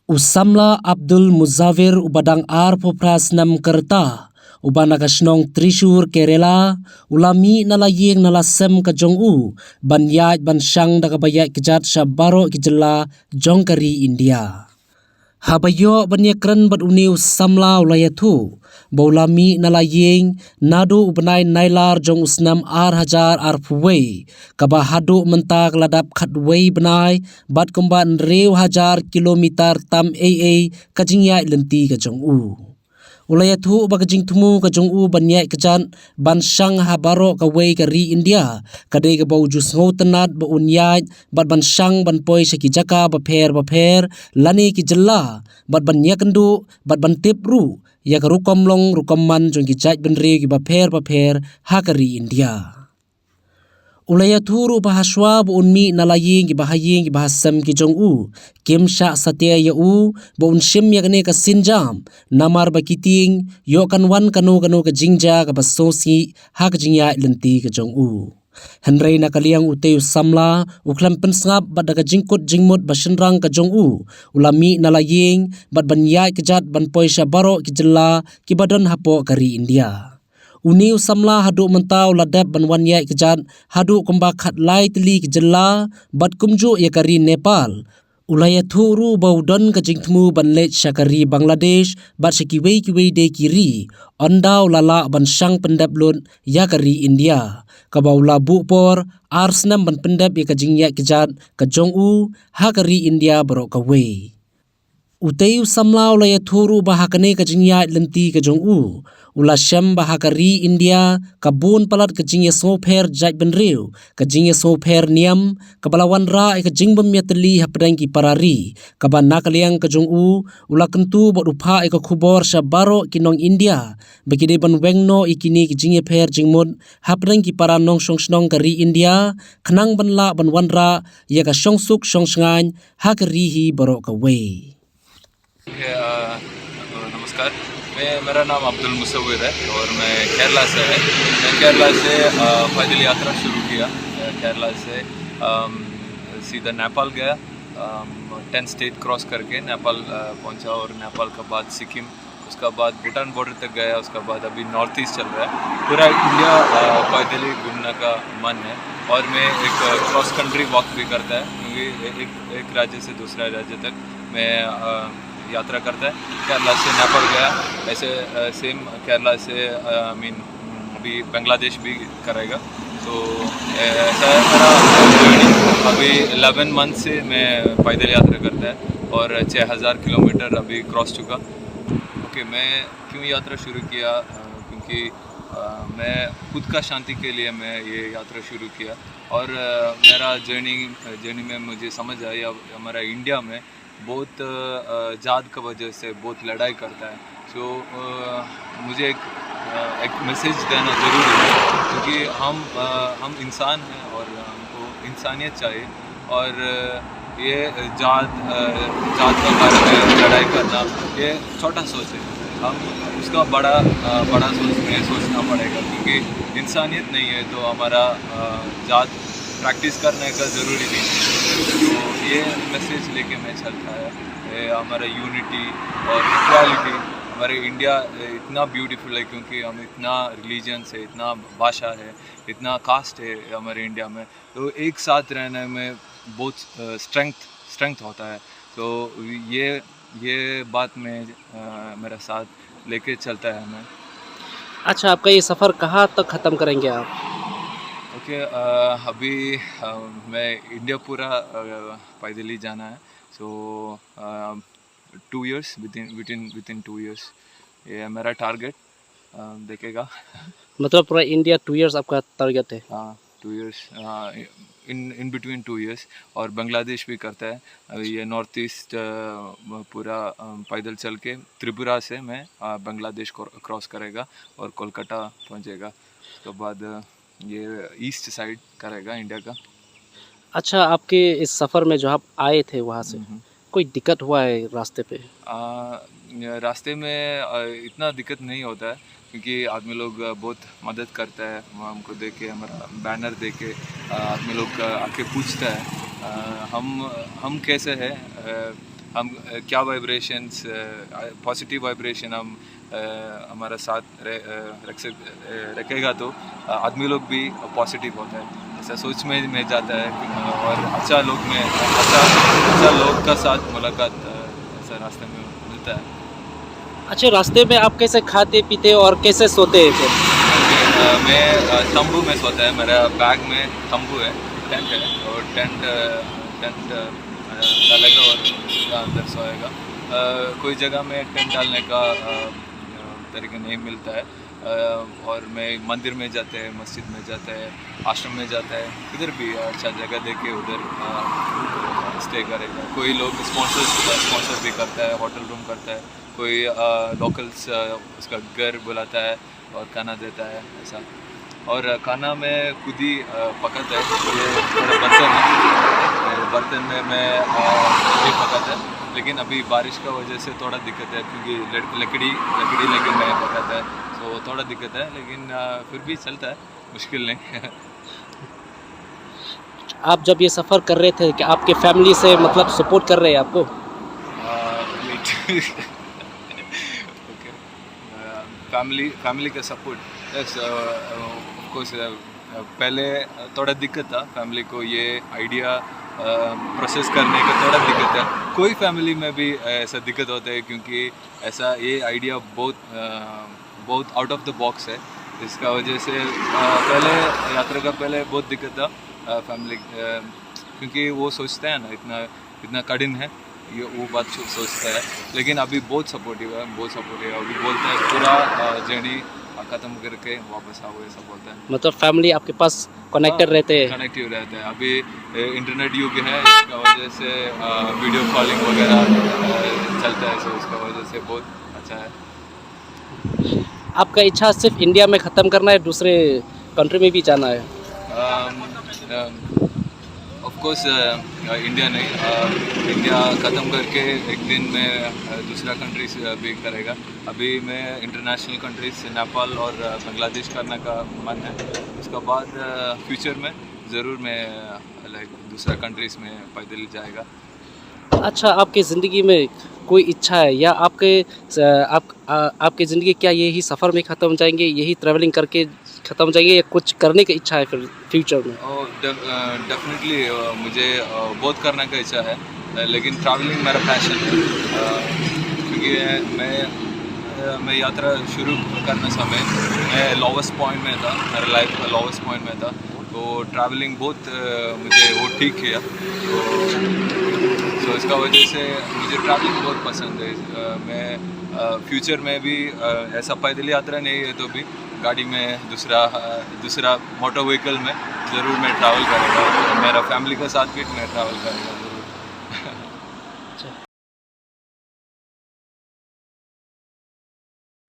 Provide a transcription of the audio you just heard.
Usamla Abdul Muzawir ubadang ar popras nam kerta ubana kasnong Trisur Kerala ulami nalayeng nalasem ka jongu banyaj bansang dakabayat kejat sabaro kijela jongkari India. Habayo banyakran bat uniu samla ulayatu baulami nalayeng nadu ubanai nailar jong usnam ar hajar ar puwei kabahadu mentak ladap khatwei benai bat kumban rew hajar kilometer tam kajingya lenti kajong u. Ulayatu bagajing tumu kajong u banyai kejan bansang habaro kawei kari India kadai ke bau jus ngau tenat ba unyai bat bansang banpoi saki jaka baper lani ki jella bat banyak kendu bat bantip ru ya ka rukom long rukoman jong ki jaj benre ki baper hakari India. Ulayatu ru bahaswa bu unmi nalayeng ki bahasam ki jong u kemsha satya ya u bu unshim ya kane ka sinjam namar bakiting yo kanwan kanu ka jingja ka basosi hak jingya lenti ka jong u. Henry na kaliang uteu samla uklam pensngap bat daga jingkut jingmut basenrang ka jong u ulami nalayeng bat banyai kejat banpoi sabaro ki jella ki badan hapo kari India. Uniu samla hadu mentau ladap banwan yai kejat hadu kumba khat lai teli ki jella bat kumju ya kari Nepal. Ulayatu ru baudon ka jingtmu banlet syakari Bangladesh bat sekiwei de kiri ondau lala bansang pendap lut ya kari India. Kabaula bukpor arsnam ban pendap ya kajing ya kejat kajong u hakari India barok kawei. Uteu samla ulayatu ru bahakane kajing ya lenti kajong u ulasyam bahakari India kabun palat kajing ya soper jaj benreu kajing ya soper niam kabalawan ra kajing bemyateli hapdang ki parari kaban nakaliang kajong u ulakentu bot upha ka khubor sabaro kinong India bekide ban wengno ikini kajing ya per jingmut hapdang ki para nong songsnong kari India khnang banla banwanra ya ka songsuk songsngan hakari hi barok kawei. नमस्कार, मेरा नाम अब्दुल मुसव्विर है और मैं केरला से है। मैं केरला से पैदल यात्रा शुरू किया। केरला से सीधा नेपाल गया, 10 स्टेट क्रॉस करके नेपाल पहुंचा और नेपाल के बाद सिक्किम, उसका बाद भूटान बॉर्डर तक गया, उसका बाद अभी नॉर्थ ईस्ट चल रहा है। पूरा इंडिया पैदल ही घूमने का मन है और मैं एक क्रॉस कंट्री वॉक भी करता है क्योंकि एक राज्य से दूसरा राज्य तक मैं यात्रा करता है। केरला से नेपाल गया, ऐसे सेम केरला से अभी बांग्लादेश भी करेगा। तो ऐसा है मेरा जर्नी। अभी 11 मंथ से मैं पैदल यात्रा करता है और 6000 किलोमीटर अभी क्रॉस चुका। ओके, मैं क्यों यात्रा शुरू किया? क्योंकि मैं खुद का शांति के लिए मैं ये यात्रा शुरू किया और मेरा जर्नी में मुझे समझ आया हमारा इंडिया में बहुत जात का वजह से बहुत लड़ाई करता है। सो मुझे एक मैसेज देना ज़रूरी है क्योंकि हम इंसान हैं और हमको इंसानियत चाहिए और ये जात के बारे में लड़ाई करना ये छोटा सोच है। हम उसका बड़ा सोचना पड़ेगा क्योंकि इंसानियत नहीं है तो हमारा जात प्रैक्टिस करने का ज़रूरी नहीं है। तो ये मैसेज लेके मैं चलता है हमारा यूनिटी और इक्वालिटी। हमारे इंडिया इतना ब्यूटीफुल है क्योंकि हम इतना रिलीजन्स है, इतना भाषा है, इतना कास्ट है हमारे इंडिया में, तो एक साथ रहने में बहुत स्ट्रेंथ होता है। तो ये बात में मेरा साथ लेके चलता है हमें। अच्छा, आपका ये सफ़र कहाँ तक ख़त्म करेंगे आप? ओके, अभी मैं इंडिया पूरा पैदल ही जाना है। सो 2 years, within 2 years ये मेरा टारगेट देखेगा। मतलब पूरा इंडिया 2 years आपका टारगेट है? हाँ, 2 years, इन बिटवीन 2 years। और बांग्लादेश भी करता है। ये नॉर्थ ईस्ट पूरा पैदल चल के त्रिपुरा से मैं बांग्लादेश को क्रॉस करेगा और कोलकाता पहुंचेगा। उसके बाद ये ईस्ट साइड करेगा इंडिया का। अच्छा, आपके इस सफ़र में जो आप आए थे वहाँ से कोई दिक्कत हुआ है रास्ते पे? रास्ते में इतना दिक्कत नहीं होता है क्योंकि आदमी लोग बहुत मदद करता है। हमको देख के, हमारा बैनर देख के आदमी लोग आके पूछता है हम कैसे हैं। हम क्या वाइब्रेशंस पॉजिटिव वाइब्रेशन हम हमारा साथ रखेगा तो आदमी लोग भी पॉजिटिव होता है, ऐसा सोच में जाता है और अच्छा लोग का साथ मुलाकात ऐसा रास्ते में मिलता है। अच्छा, रास्ते में आप कैसे खाते पीते और कैसे सोते हैं फिर? मैं तंबू में सोता है, मेरा बैग में तंबू है, टेंट है और टेंट डालेगा और उसका अंदर सोएगा। कोई जगह में टेंट डालने का तरीका नहीं मिलता है और मैं मंदिर में जाते हैं, मस्जिद में जाते हैं, आश्रम में जाता है, इधर भी अच्छा जगह देके उधर स्टे करेगा। कोई लोग स्पॉन्सर भी करता है, होटल रूम करता है, कोई लोकल्स उसका घर बुलाता है और खाना देता है ऐसा। और खाना मैं खुद ही पकाता है, ये थोड़ा बर्तन में मैं ये पकाता है, लेकिन अभी बारिश का वजह से थोड़ा दिक्कत है क्योंकि लकड़ी लेके मैं पकाता है, तो थोड़ा दिक्कत है, लेकिन फिर भी चलता है, मुश्किल नहीं। आप जब ये सफ़र कर रहे थे कि आपके फैमिली से मतलब सपोर्ट कर रहे हैं आपको? ओके, फैमिली का सपोर्ट यस ऑफ कोर्स। पहले थोड़ा दिक्कत था फैमिली को ये आइडिया प्रोसेस करने का, थोड़ा दिक्कत है। कोई फैमिली में भी ऐसा दिक्कत होता है क्योंकि ऐसा ये आइडिया बहुत आउट ऑफ द बॉक्स है, इसका वजह से पहले यात्रा का पहले बहुत दिक्कत था फैमिली, क्योंकि वो सोचते हैं ना इतना कठिन है ये, वो बात सोचता है, लेकिन अभी बहुत सपोर्टिव है, अभी बोलता है पूरा जर्नी ख़त्म करके वापस आओ, ऐसा बोलता है। मतलब फैमिली आपके पास कनेक्टेड रहते हैं? कनेक्टिव रहते हैं। अभी इंटरनेट युग है, इसका वजह से वीडियो कॉलिंग वगैरह चलता है, सो इसका वजह से बहुत अच्छा है। आपका इच्छा सिर्फ इंडिया में ख़त्म करना है, दूसरे कंट्री में भी जाना है? ऑफ कोर्स इंडिया नहीं, इंडिया ख़त्म करके एक दिन में दूसरा कंट्रीज भी करेगा। अभी मैं इंटरनेशनल कंट्रीज नेपाल और बांग्लादेश करने का मन है, उसके बाद फ्यूचर में ज़रूर मैं लाइक दूसरा कंट्रीज में पैदल जाएगा। अच्छा, आपकी ज़िंदगी में कोई इच्छा है या आपकी ज़िंदगी क्या यही सफ़र में ख़त्म जाएंगे, यही ट्रैवलिंग करके ख़त्म जाएंगे, या कुछ करने की इच्छा है फिर फ्यूचर में? डेफिनेटली मुझे बहुत करने का इच्छा है, लेकिन ट्रैवलिंग मेरा पैशन है, क्योंकि मैं यात्रा शुरू करने समय मैं लोवेस्ट पॉइंट में था, मेरा लाइफ का लोवेस्ट पॉइंट में था, तो ट्रैवलिंग बहुत मुझे वो ठीक किया, तो इसका वजह से मुझे ट्रैवलिंग बहुत पसंद है। मैं फ्यूचर में भी ऐसा पैदल यात्रा नहीं है तो भी गाड़ी में दूसरा मोटर व्हीकल में ज़रूर मैं ट्रैवल करूँगा, मेरा फैमिली के साथ भी मैं ट्रैवल करूँगा।